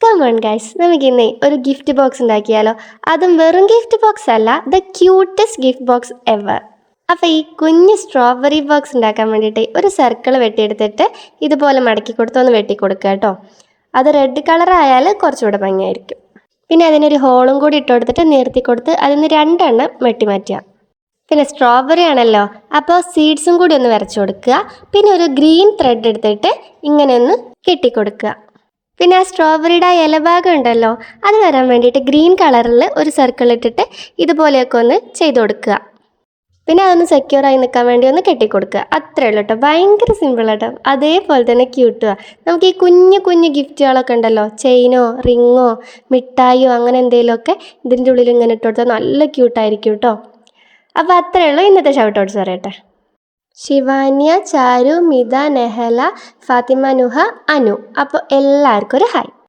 Come on guys, നമുക്കിന്നേ ഒരു gift box ഉണ്ടാക്കിയാലോ. അതും വെറും ഗിഫ്റ്റ് ബോക്സ് അല്ല, the cutest gift box ever. അപ്പോൾ ഈ കുഞ്ഞ് സ്ട്രോബെറി ബോക്സ് ഉണ്ടാക്കാൻ വേണ്ടിയിട്ട് ഒരു സർക്കിൾ വെട്ടിയെടുത്തിട്ട് ഇതുപോലെ മടക്കി കൊടുത്തൊന്ന് വെട്ടി കൊടുക്കുക കേട്ടോ. അത് റെഡ് കളർ ആയാൽ കുറച്ചുകൂടെ ഭംഗിയായിരിക്കും. പിന്നെ അതിനൊരു ഹോളും കൂടി ഇട്ട് കൊടുത്തിട്ട് നിർത്തി കൊടുത്ത് അതിന് 2 എണ്ണം വെട്ടി മാറ്റുക. പിന്നെ സ്ട്രോബെറി ആണല്ലോ, അപ്പോൾ സീഡ്സും കൂടി ഒന്ന് വരച്ചു കൊടുക്കുക. പിന്നെ ഒരു ഗ്രീൻ ത്രെഡ് എടുത്തിട്ട് ഇങ്ങനെ ഒന്ന് കെട്ടിക്കൊടുക്കുക. പിന്നെ ആ സ്ട്രോബെറിയുടെ ഇലഭാഗം ഉണ്ടല്ലോ, അത് വരാൻ വേണ്ടിയിട്ട് ഗ്രീൻ കളറിൽ ഒരു സർക്കിൾ ഇട്ടിട്ട് ഇതുപോലെയൊക്കെ ഒന്ന് ചെയ്ത് കൊടുക്കുക. പിന്നെ അതൊന്ന് സെക്യൂറായി നിൽക്കാൻ വേണ്ടി ഒന്ന് കെട്ടിക്കൊടുക്കുക. അത്രേ ഉള്ളൂ കേട്ടോ, ഭയങ്കര സിമ്പിൾ കേട്ടോ. അതേപോലെ തന്നെ ക്യൂട്ടുക. നമുക്ക് ഈ കുഞ്ഞു കുഞ്ഞു ഗിഫ്റ്റുകളൊക്കെ ഉണ്ടല്ലോ, ചെയിനോ റിങ്ങോ മിഠായിയോ അങ്ങനെ എന്തെങ്കിലുമൊക്കെ ഇതിൻ്റെ ഉള്ളിൽ ഇങ്ങനെ ഇട്ട് കൊടുത്താൽ നല്ല ക്യൂട്ടായിരിക്കും കേട്ടോ. അപ്പോൾ അത്രേ ഉള്ളൂ ഇന്നത്തെ ഷൗട്ട് ഔട്ട്സ് പറയട്ടെ. ശിവാന്യ, ചാരു, മിത, നെഹല, ഫാത്തിമ, നുഹ, അനു. അപ്പോൾ എല്ലാവർക്കും ഒരു ഹായ്.